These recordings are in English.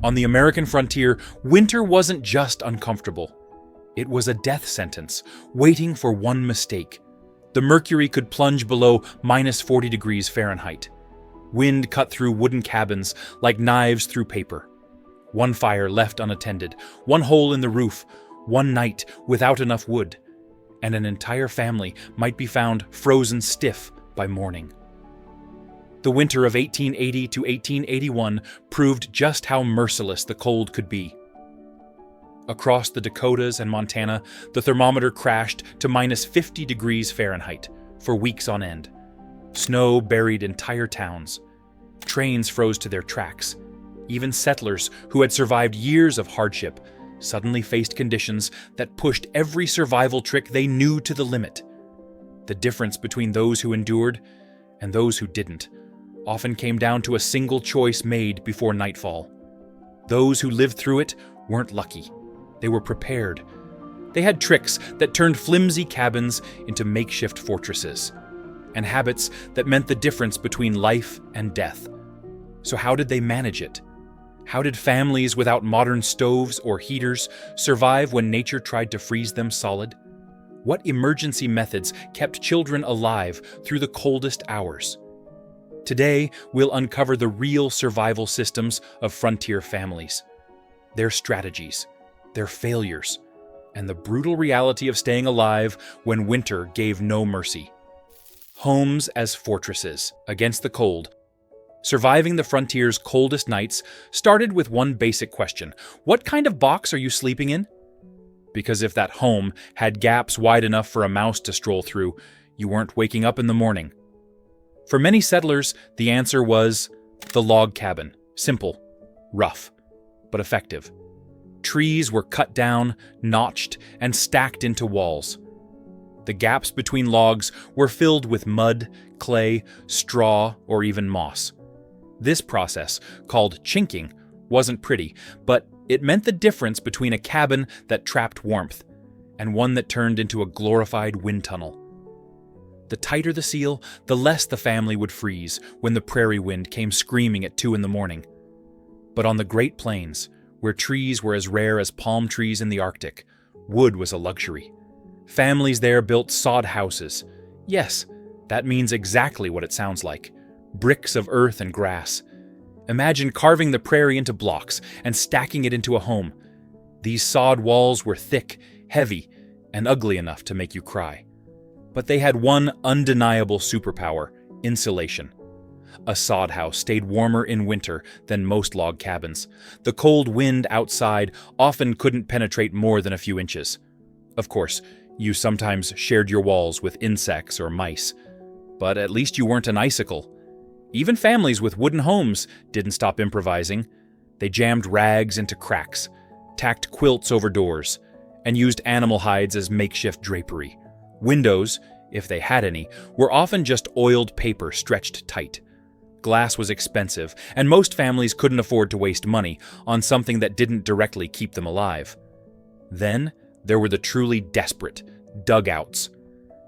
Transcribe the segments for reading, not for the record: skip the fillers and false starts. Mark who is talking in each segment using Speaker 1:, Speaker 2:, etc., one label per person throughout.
Speaker 1: On the American frontier, winter wasn't just uncomfortable. It was a death sentence, waiting for one mistake. The mercury could plunge below -40 degrees Fahrenheit. Wind cut through wooden cabins like knives through paper. One fire left unattended, one hole in the roof, one night without enough wood, and an entire family might be found frozen stiff by morning. The winter of 1880 to 1881 proved just how merciless the cold could be. Across the Dakotas and Montana, the thermometer crashed to -50 degrees Fahrenheit for weeks on end. Snow buried entire towns. Trains froze to their tracks. Even settlers who had survived years of hardship suddenly faced conditions that pushed every survival trick they knew to the limit. The difference between those who endured and those who didn't often came down to a single choice made before nightfall. Those who lived through it weren't lucky. They were prepared. They had tricks that turned flimsy cabins into makeshift fortresses, and habits that meant the difference between life and death. So how did they manage it? How did families without modern stoves or heaters survive when nature tried to freeze them solid? What emergency methods kept children alive through the coldest hours? Today, we'll uncover the real survival systems of frontier families, their strategies, their failures, and the brutal reality of staying alive when winter gave no mercy. Homes as fortresses against the cold. Surviving the frontier's coldest nights started with one basic question: what kind of box are you sleeping in? Because if that home had gaps wide enough for a mouse to stroll through, you weren't waking up in the morning. For many settlers, the answer was the log cabin. Simple, rough, but effective. Trees were cut down, notched, and stacked into walls. The gaps between logs were filled with mud, clay, straw, or even moss. This process, called chinking, wasn't pretty, but it meant the difference between a cabin that trapped warmth and one that turned into a glorified wind tunnel. The tighter the seal, the less the family would freeze when the prairie wind came screaming at 2 a.m. But on the Great Plains, where trees were as rare as palm trees in the Arctic, wood was a luxury. Families there built sod houses. Yes, that means exactly what it sounds like. Bricks of earth and grass. Imagine carving the prairie into blocks and stacking it into a home. These sod walls were thick, heavy, and ugly enough to make you cry. But they had one undeniable superpower: insulation. A sod house stayed warmer in winter than most log cabins. The cold wind outside often couldn't penetrate more than a few inches. Of course, you sometimes shared your walls with insects or mice, but at least you weren't an icicle. Even families with wooden homes didn't stop improvising. They jammed rags into cracks, tacked quilts over doors, and used animal hides as makeshift drapery. Windows, if they had any, were often just oiled paper stretched tight. Glass was expensive, and most families couldn't afford to waste money on something that didn't directly keep them alive. Then there were the truly desperate: dugouts.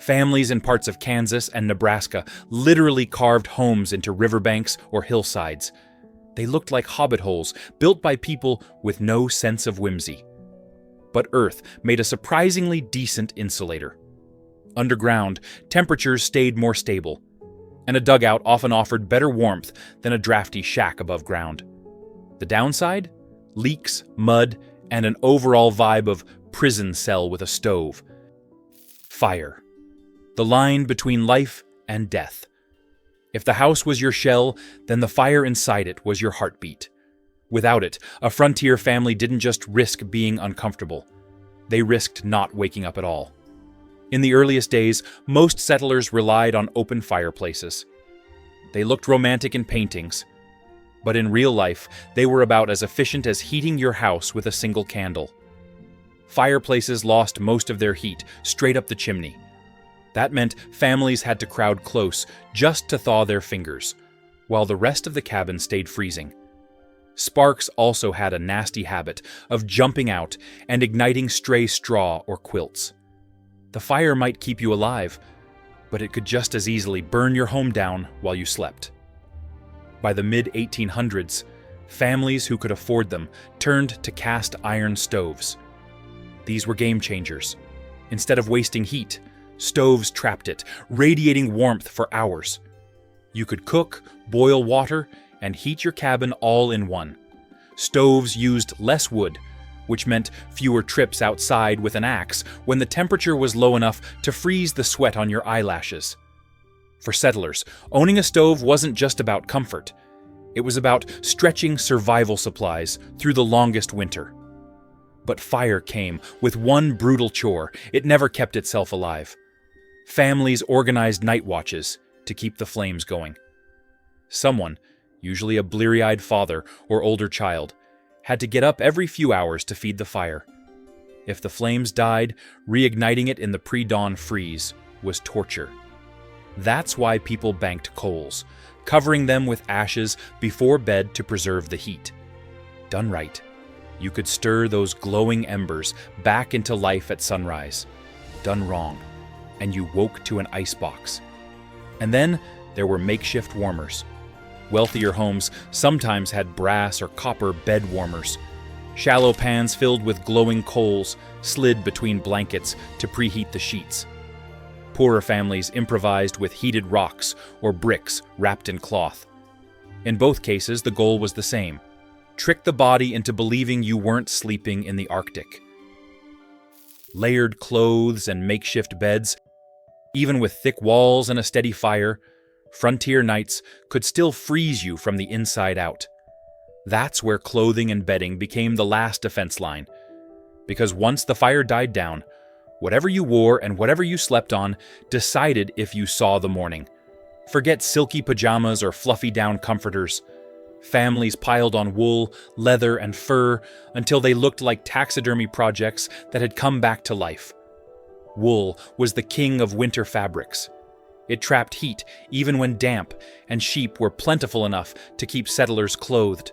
Speaker 1: Families in parts of Kansas and Nebraska literally carved homes into riverbanks or hillsides. They looked like hobbit holes built by people with no sense of whimsy. But earth made a surprisingly decent insulator. Underground, temperatures stayed more stable, and a dugout often offered better warmth than a drafty shack above ground. The downside? Leaks, mud, and an overall vibe of prison cell with a stove. Fire. The line between life and death. If the house was your shell, then the fire inside it was your heartbeat. Without it, a frontier family didn't just risk being uncomfortable. They risked not waking up at all. In the earliest days, most settlers relied on open fireplaces. They looked romantic in paintings, but in real life, they were about as efficient as heating your house with a single candle. Fireplaces lost most of their heat straight up the chimney. That meant families had to crowd close just to thaw their fingers, while the rest of the cabin stayed freezing. Sparks also had a nasty habit of jumping out and igniting stray straw or quilts. The fire might keep you alive, but it could just as easily burn your home down while you slept. By the mid-1800s, Families who could afford them turned to cast iron stoves. These were game changers. Instead of wasting heat, stoves trapped it, radiating warmth for hours. You could cook, boil water, and heat your cabin all in one. Stoves used less wood, which meant fewer trips outside with an axe when the temperature was low enough to freeze the sweat on your eyelashes. For settlers, owning a stove wasn't just about comfort. It was about stretching survival supplies through the longest winter. But fire came with one brutal chore. It never kept itself alive. Families organized night watches to keep the flames going. Someone, usually a bleary-eyed father or older child, had to get up every few hours to feed the fire. If the flames died, reigniting it in the pre-dawn freeze was torture. That's why people banked coals, covering them with ashes before bed to preserve the heat. Done right, you could stir those glowing embers back into life at sunrise. Done wrong, and you woke to an icebox. And then there were makeshift warmers. Wealthier homes sometimes had brass or copper bed warmers. Shallow pans filled with glowing coals slid between blankets to preheat the sheets. Poorer families improvised with heated rocks or bricks wrapped in cloth. In both cases, the goal was the same: trick the body into believing you weren't sleeping in the Arctic. Layered clothes and makeshift beds, even with thick walls and a steady fire, frontier nights could still freeze you from the inside out. That's where clothing and bedding became the last defense line. Because once the fire died down, whatever you wore and whatever you slept on decided if you saw the morning. Forget silky pajamas or fluffy down comforters. Families piled on wool, leather, and fur until they looked like taxidermy projects that had come back to life. Wool was the king of winter fabrics. It trapped heat even when damp, and sheep were plentiful enough to keep settlers clothed.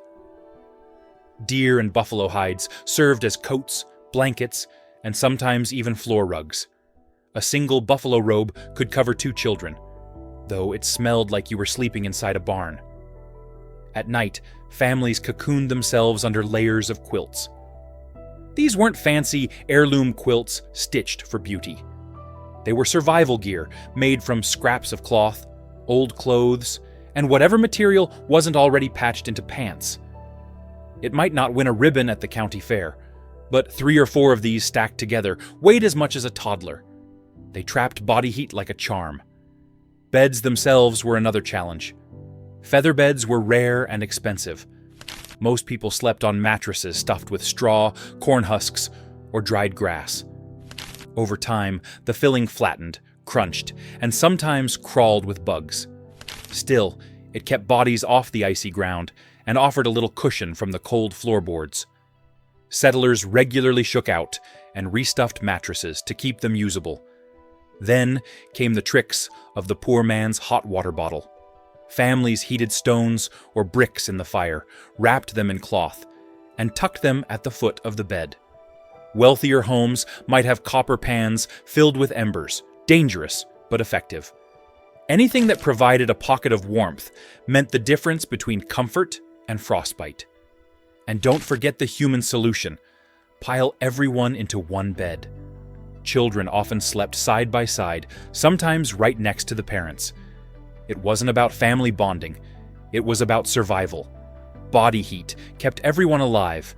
Speaker 1: Deer and buffalo hides served as coats, blankets, and sometimes even floor rugs. A single buffalo robe could cover 2 children, though it smelled like you were sleeping inside a barn. At night, families cocooned themselves under layers of quilts. These weren't fancy heirloom quilts stitched for beauty. They were survival gear made from scraps of cloth, old clothes, and whatever material wasn't already patched into pants. It might not win a ribbon at the county fair, but 3 or 4 of these stacked together weighed as much as a toddler. They trapped body heat like a charm. Beds themselves were another challenge. Feather beds were rare and expensive. Most people slept on mattresses stuffed with straw, corn husks, or dried grass. Over time, the filling flattened, crunched, and sometimes crawled with bugs. Still, it kept bodies off the icy ground and offered a little cushion from the cold floorboards. Settlers regularly shook out and restuffed mattresses to keep them usable. Then came the tricks of the poor man's hot water bottle. Families heated stones or bricks in the fire, wrapped them in cloth, and tucked them at the foot of the bed. Wealthier homes might have copper pans filled with embers, dangerous but effective. Anything that provided a pocket of warmth meant the difference between comfort and frostbite. And don't forget the human solution: pile everyone into one bed. Children often slept side by side, sometimes right next to the parents. It wasn't about family bonding, it was about survival. Body heat kept everyone alive,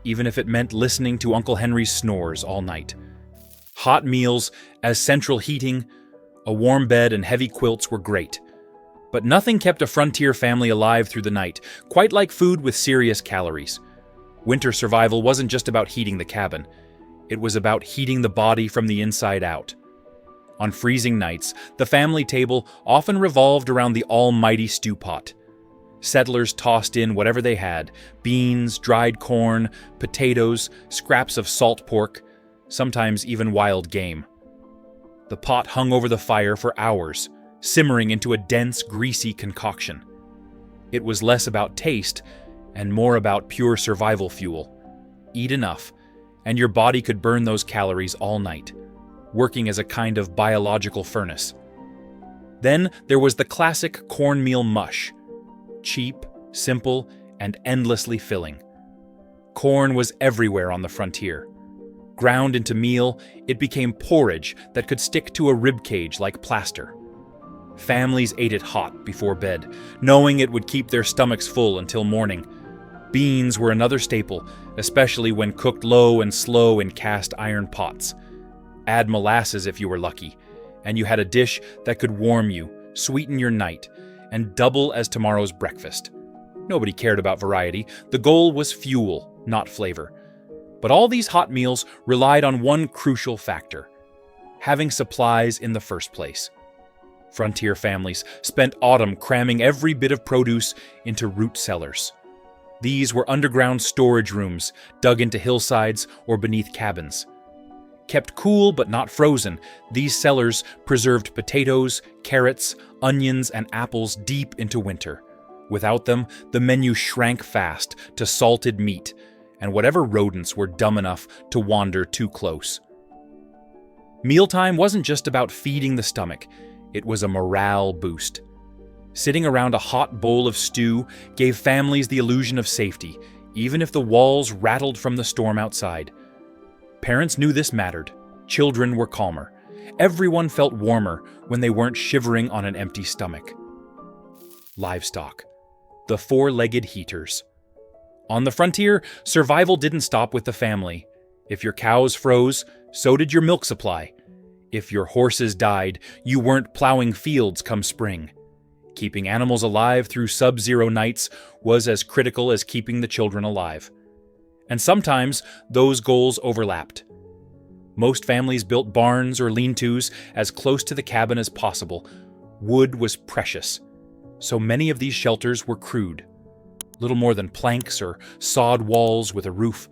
Speaker 1: even if it meant listening to Uncle Henry's snores all night. Hot meals as central heating, a warm bed, and heavy quilts were great. But nothing kept a frontier family alive through the night, quite like food with serious calories. Winter survival wasn't just about heating the cabin. It was about heating the body from the inside out. On freezing nights, the family table often revolved around the almighty stew pot. Settlers tossed in whatever they had: beans, dried corn, potatoes, scraps of salt pork, sometimes even wild game. The pot hung over the fire for hours, simmering into a dense, greasy concoction. It was less about taste and more about pure survival fuel. Eat enough, and your body could burn those calories all night, working as a kind of biological furnace. Then there was the classic cornmeal mush. Cheap, simple, and endlessly filling. Corn was everywhere on the frontier. Ground into meal, it became porridge that could stick to a rib cage like plaster. Families ate it hot before bed, knowing it would keep their stomachs full until morning. Beans were another staple, especially when cooked low and slow in cast iron pots. Add molasses if you were lucky, and you had a dish that could warm you, sweeten your night, and double as tomorrow's breakfast. Nobody cared about variety. The goal was fuel, not flavor. But all these hot meals relied on one crucial factor: having supplies in the first place. Frontier families spent autumn cramming every bit of produce into root cellars. These were underground storage rooms dug into hillsides or beneath cabins. Kept cool but not frozen, these cellars preserved potatoes, carrots, onions, and apples deep into winter. Without them, the menu shrank fast to salted meat and whatever rodents were dumb enough to wander too close. Mealtime wasn't just about feeding the stomach, it was a morale boost. Sitting around a hot bowl of stew gave families the illusion of safety, even if the walls rattled from the storm outside. Parents knew this mattered. Children were calmer. Everyone felt warmer when they weren't shivering on an empty stomach. Livestock. The four-legged heaters. On the frontier, survival didn't stop with the family. If your cows froze, so did your milk supply. If your horses died, you weren't plowing fields come spring. Keeping animals alive through sub-zero nights was as critical as keeping the children alive. And sometimes those goals overlapped. Most families built barns or lean-tos as close to the cabin as possible. Wood was precious, so many of these shelters were crude. Little more than planks or sod walls with a roof.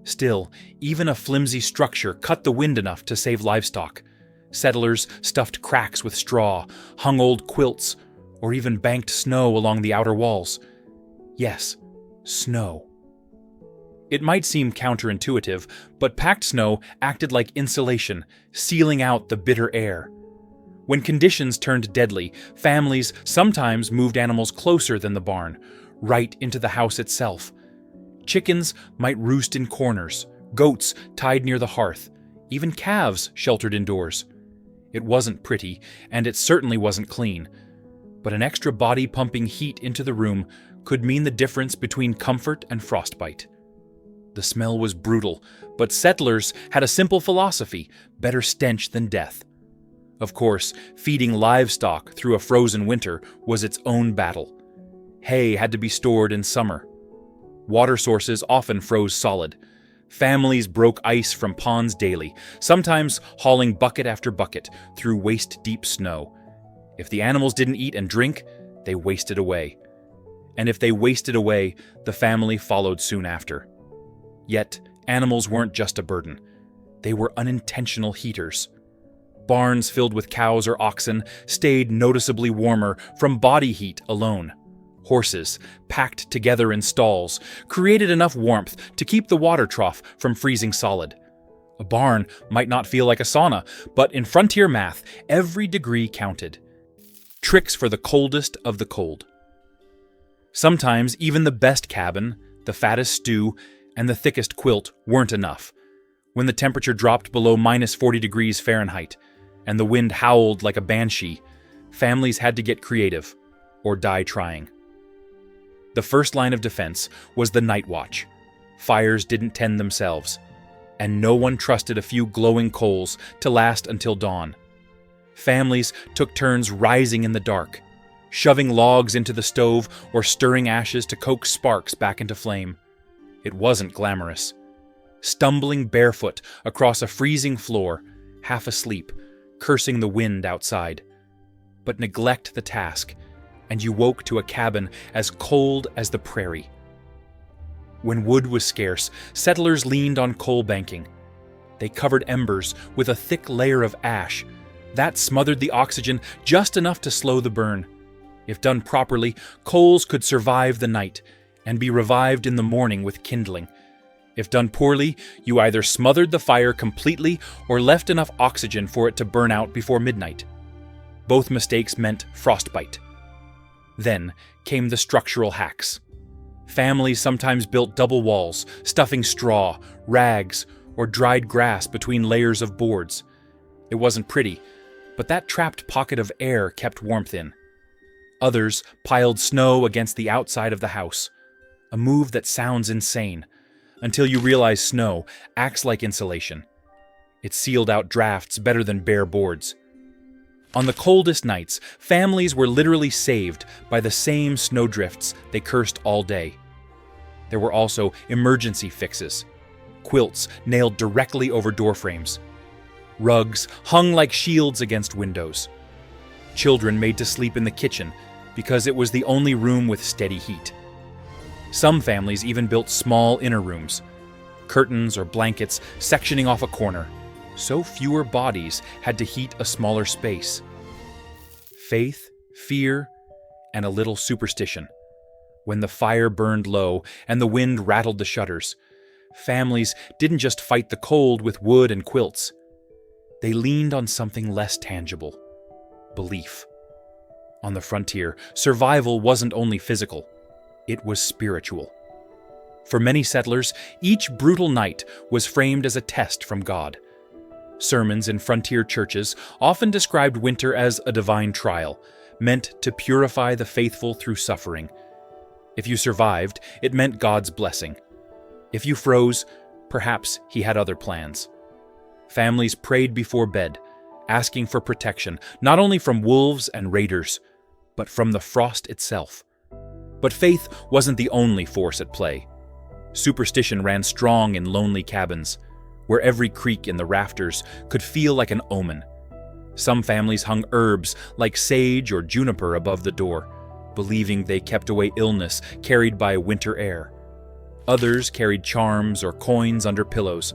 Speaker 1: Still, even a flimsy structure cut the wind enough to save livestock. Settlers stuffed cracks with straw, hung old quilts, or even banked snow along the outer walls. Yes, snow. It might seem counterintuitive, but packed snow acted like insulation, sealing out the bitter air. When conditions turned deadly, families sometimes moved animals closer than the barn, right into the house itself. Chickens might roost in corners, goats tied near the hearth, even calves sheltered indoors. It wasn't pretty, and it certainly wasn't clean, but an extra body pumping heat into the room could mean the difference between comfort and frostbite. The smell was brutal, but settlers had a simple philosophy: better stench than death. Of course, feeding livestock through a frozen winter was its own battle. Hay had to be stored in summer. Water sources often froze solid. Families broke ice from ponds daily, sometimes hauling bucket after bucket through waist-deep snow. If the animals didn't eat and drink, they wasted away. And if they wasted away, the family followed soon after. Yet, animals weren't just a burden. They were unintentional heaters. Barns filled with cows or oxen stayed noticeably warmer from body heat alone. Horses, packed together in stalls, created enough warmth to keep the water trough from freezing solid. A barn might not feel like a sauna, but in frontier math, every degree counted. Tricks for the coldest of the cold. Sometimes even the best cabin, the fattest stew, and the thickest quilt weren't enough. When the temperature dropped below -40 degrees Fahrenheit, and the wind howled like a banshee, families had to get creative, or die trying. The first line of defense was the night watch. Fires didn't tend themselves, and no one trusted a few glowing coals to last until dawn. Families took turns rising in the dark, shoving logs into the stove or stirring ashes to coax sparks back into flame. It wasn't glamorous. Stumbling barefoot across a freezing floor, half asleep, cursing the wind outside. But neglect the task, and you woke to a cabin as cold as the prairie. When wood was scarce, settlers leaned on coal banking. They covered embers with a thick layer of ash. That smothered the oxygen just enough to slow the burn. If done properly, coals could survive the night and be revived in the morning with kindling. If done poorly, you either smothered the fire completely or left enough oxygen for it to burn out before midnight. Both mistakes meant frostbite. Then came the structural hacks. Families sometimes built double walls, stuffing straw, rags, or dried grass between layers of boards. It wasn't pretty, but that trapped pocket of air kept warmth in. Others piled snow against the outside of the house, a move that sounds insane, until you realize snow acts like insulation. It sealed out drafts better than bare boards. On the coldest nights, families were literally saved by the same snowdrifts they cursed all day. There were also emergency fixes. Quilts nailed directly over doorframes. Rugs hung like shields against windows. Children made to sleep in the kitchen because it was the only room with steady heat. Some families even built small inner rooms, curtains or blankets sectioning off a corner, so fewer bodies had to heat a smaller space. Faith, fear, and a little superstition. When the fire burned low and the wind rattled the shutters, families didn't just fight the cold with wood and quilts. They leaned on something less tangible: belief. On the frontier, survival wasn't only physical, it was spiritual. For many settlers, each brutal night was framed as a test from God. Sermons in frontier churches often described winter as a divine trial, meant to purify the faithful through suffering. If you survived, it meant God's blessing. If you froze, perhaps He had other plans. Families prayed before bed, asking for protection, not only from wolves and raiders, but from the frost itself. But faith wasn't the only force at play. Superstition ran strong in lonely cabins, where every creak in the rafters could feel like an omen. Some families hung herbs like sage or juniper above the door, believing they kept away illness carried by winter air. Others carried charms or coins under pillows,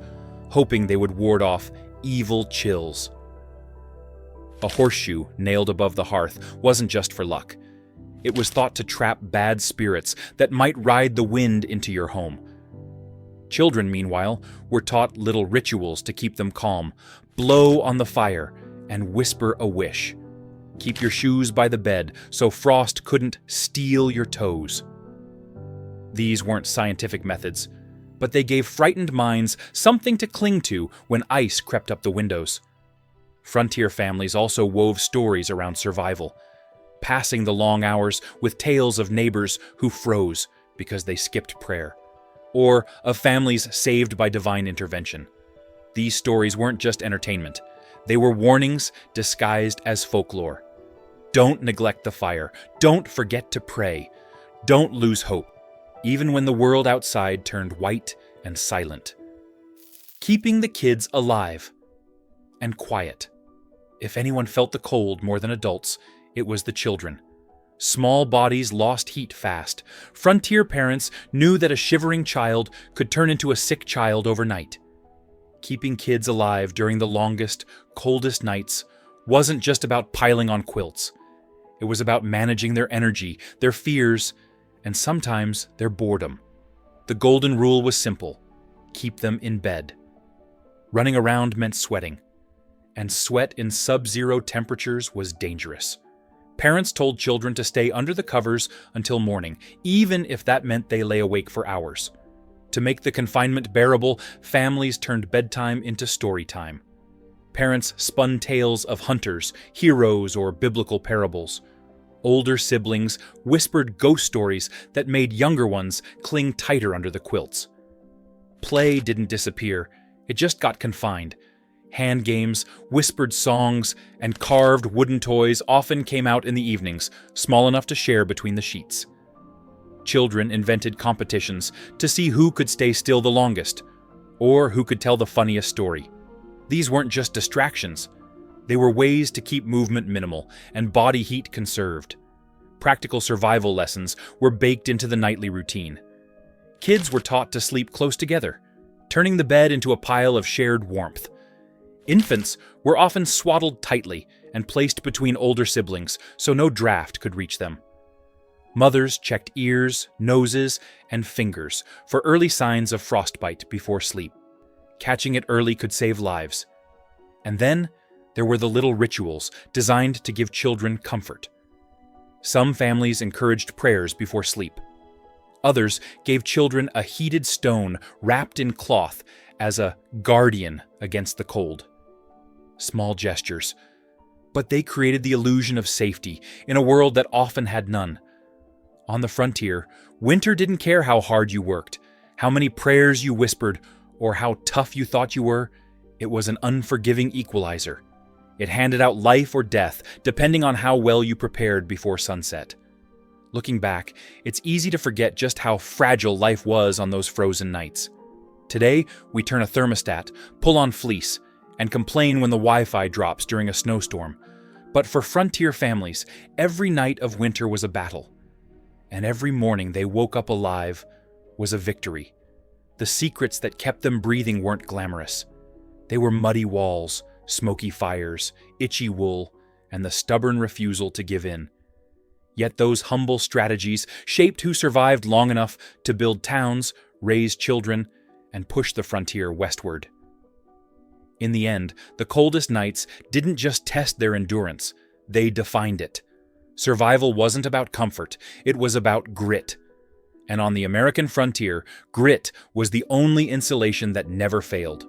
Speaker 1: hoping they would ward off evil chills. A horseshoe nailed above the hearth wasn't just for luck. It was thought to trap bad spirits that might ride the wind into your home. Children, meanwhile, were taught little rituals to keep them calm: blow on the fire and whisper a wish. Keep your shoes by the bed so frost couldn't steal your toes. These weren't scientific methods, but they gave frightened minds something to cling to when ice crept up the windows. Frontier families also wove stories around survival, passing the long hours with tales of neighbors who froze because they skipped prayer, or of families saved by divine intervention. These stories weren't just entertainment. They were warnings disguised as folklore. Don't neglect the fire. Don't forget to pray. Don't lose hope, even when the world outside turned white and silent. Keeping the kids alive and quiet. If anyone felt the cold more than adults, it was the children. Small bodies lost heat fast. Frontier parents knew that a shivering child could turn into a sick child overnight. Keeping kids alive during the longest, coldest nights wasn't just about piling on quilts. It was about managing their energy, their fears, and sometimes their boredom. The golden rule was simple: keep them in bed. Running around meant sweating, and sweat in sub-zero temperatures was dangerous. Parents told children to stay under the covers until morning, even if that meant they lay awake for hours. To make the confinement bearable, families turned bedtime into story time. Parents spun tales of hunters, heroes, or biblical parables. Older siblings whispered ghost stories that made younger ones cling tighter under the quilts. Play didn't disappear, it just got confined. Hand games, whispered songs, and carved wooden toys often came out in the evenings, small enough to share between the sheets. Children invented competitions to see who could stay still the longest, or who could tell the funniest story. These weren't just distractions. They were ways to keep movement minimal and body heat conserved. Practical survival lessons were baked into the nightly routine. Kids were taught to sleep close together, turning the bed into a pile of shared warmth. Infants were often swaddled tightly and placed between older siblings so no draft could reach them. Mothers checked ears, noses, and fingers for early signs of frostbite before sleep. Catching it early could save lives. And then there were the little rituals designed to give children comfort. Some families encouraged prayers before sleep. Others gave children a heated stone wrapped in cloth as a guardian against the cold. Small gestures, but they created the illusion of safety in a world that often had none. On the frontier, winter didn't care how hard you worked, how many prayers you whispered, or how tough you thought you were. It was an unforgiving equalizer. It handed out life or death, depending on how well you prepared before sunset. Looking back, it's easy to forget just how fragile life was on those frozen nights. Today, we turn a thermostat, pull on fleece, and complain when the Wi-Fi drops during a snowstorm. But for frontier families, every night of winter was a battle. And every morning they woke up alive was a victory. The secrets that kept them breathing weren't glamorous. They were muddy walls, smoky fires, itchy wool, and the stubborn refusal to give in. Yet those humble strategies shaped who survived long enough to build towns, raise children, and push the frontier westward. In the end, the coldest nights didn't just test their endurance, they defined it. Survival wasn't about comfort, it was about grit. And on the American frontier, grit was the only insulation that never failed.